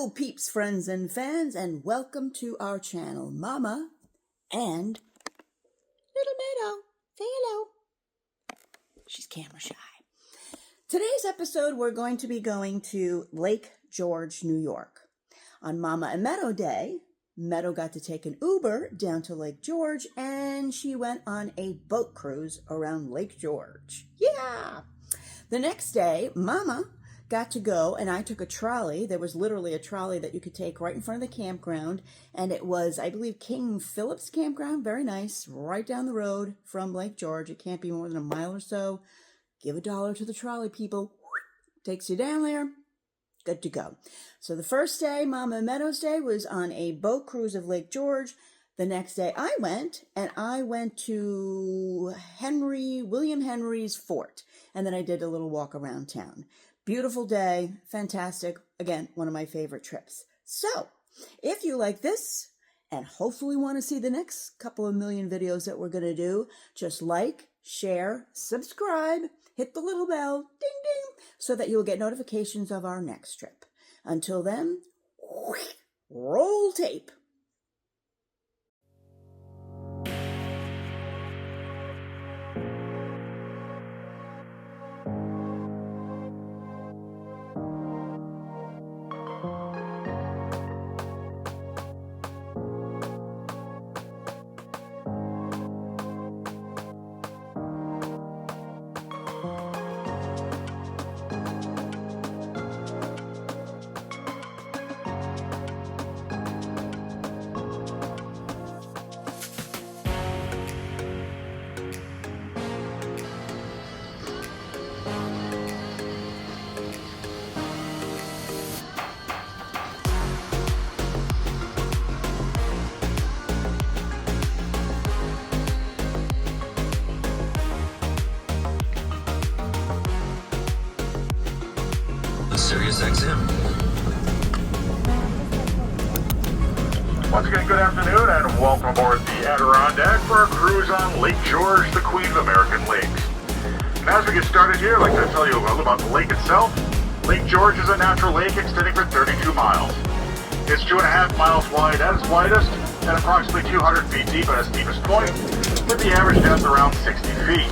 Hello, Peeps, friends, and fans, and welcome to our channel, Mama and Little Meadow. Say hello. She's camera shy. Today's episode, we're going to be going to Lake George, New York. On Mama and Meadow Day, Meadow got to take an Uber down to Lake George, and she went on a boat cruise around Lake George. Yeah! The next day, Mama got to go, and I took a trolley. There was literally a trolley that you could take right in front of the campground, and it was, I believe, King Philip's campground. Very nice, right down the road from Lake George. It can't be more than a mile or so. Give $1 to the trolley, people. Takes you down there. Good to go. So the first day, Mama and Meadow's day, was on a boat cruise of Lake George. The next day I went to William Henry's fort, and then I did a little walk around town. Beautiful day, fantastic. Again, one of my favorite trips. So, if you like this, and hopefully want to see the next couple of million videos that we're going to do, just like, share, subscribe, hit the little bell, ding ding, so that you'll get notifications of our next trip. Until then, roll tape. Sirius XM. Once again, good afternoon and welcome aboard the Adirondack for our cruise on Lake George, the Queen of American Lakes. And as we get started here, I'd like to tell you a little about the lake itself. Lake George is a natural lake extending for 32 miles. It's 2.5 miles wide at its widest and approximately 200 feet deep at its deepest point, with the average depth around 60 feet.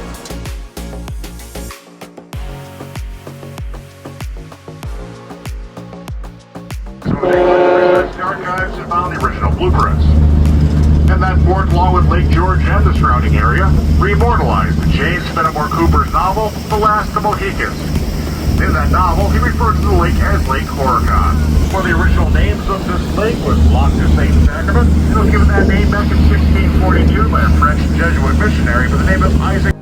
The archives have found the original blueprints. And that fort, along with Lake George and the surrounding area, re-immortalized James Fenimore Cooper's novel, The Last of the Mohicans. In that novel, he referred to the lake as Lake Horicon. One of the original names of this lake was Lac du Saint-Sacrament, and it was given that name back in 1642 by a French Jesuit missionary by the name of Isaac.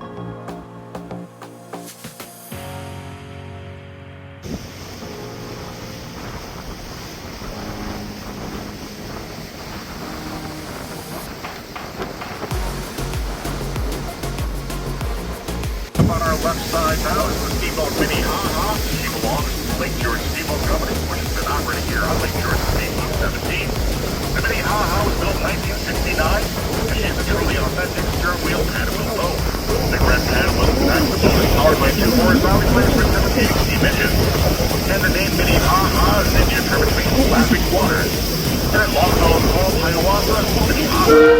On our left side now is the steamboat Minnehaha. She belongs to the Lake George Steamboat Company, which has been operating here on Lake George since 1817. The Minnehaha was built in 1969, and she is a truly authentic stern wheel paddle boat. The red paddle on the back of the boat is powered by 2 horizontal planes for 17 steam engines. And the name Minnehaha is Indian term between laughing waters. And at Longfellow Cove, Hiawatha, Minnehaha.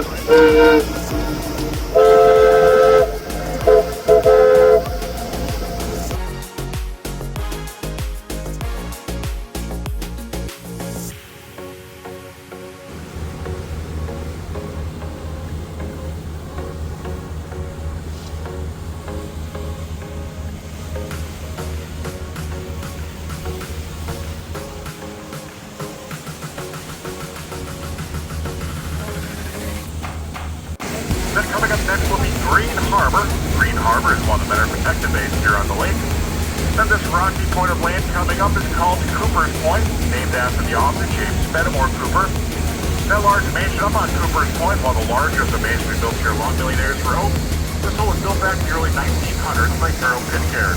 Then coming up next will be Green Harbor. Green Harbor is one of the better protected bays here on the lake. Then this rocky point of land coming up is called Cooper's Point, named after the author James Fenimore Cooper. That large mansion up on Cooper's Point, one of the larger of the mansions built here along Millionaire's Row. This hole was built back in the early 1900s by Harold Pitcairn.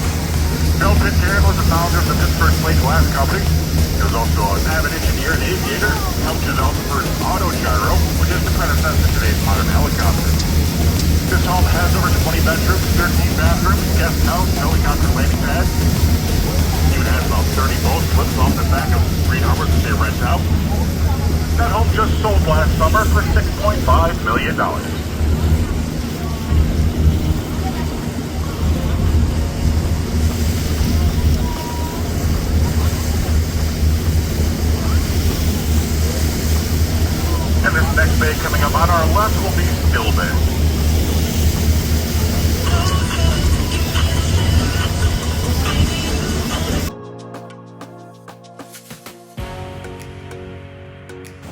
Harold Pitcairn was the founder of the Pittsburgh Plate Glass Company. He was also an avid engineer and aviator, helped develop the first autogyro, which is the predecessor to today's modern helicopter. This home has over 20 bedrooms, 13 bathrooms, guest house, helicopter landing pad. Even has about 30 boat slips off the back of Green Harbor to stay right this out. That home just sold last summer for $6.5 million. And this next bay coming up on our left will be Still Bay.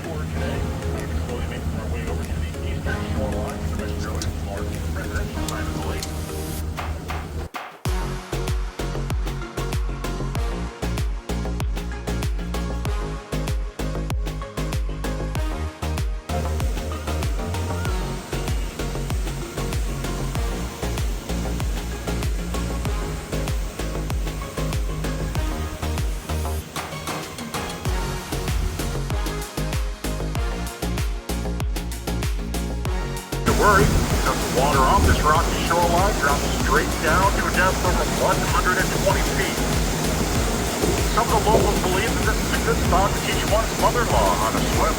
For today, we're slowly making our way over to the eastern shoreline of the Australian largest residential side of the lake. Worry, because the water off this rocky shoreline drops straight down to a depth of 120 feet. Some of the locals believe that this is a good spot to teach one's mother-in-law how to swim.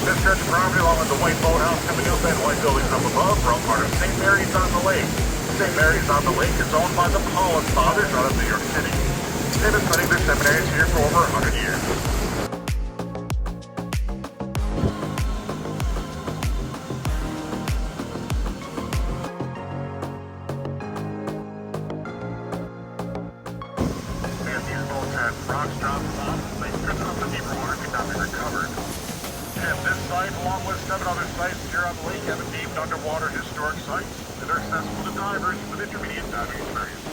This stretch of property along with the White Boathouse and the new and white buildings up above are all part of St. Mary's on the Lake. St. Mary's on the Lake is owned by the Paulin Fathers out of New York City. They've been studying their seminaries here for over 100 years. Rocks dropped off, they drifted up the deeper water, could not be recovered. And this site, along with 7 other sites here on the lake, have been deemed underwater historic sites, and are accessible to divers with intermediate diving experience.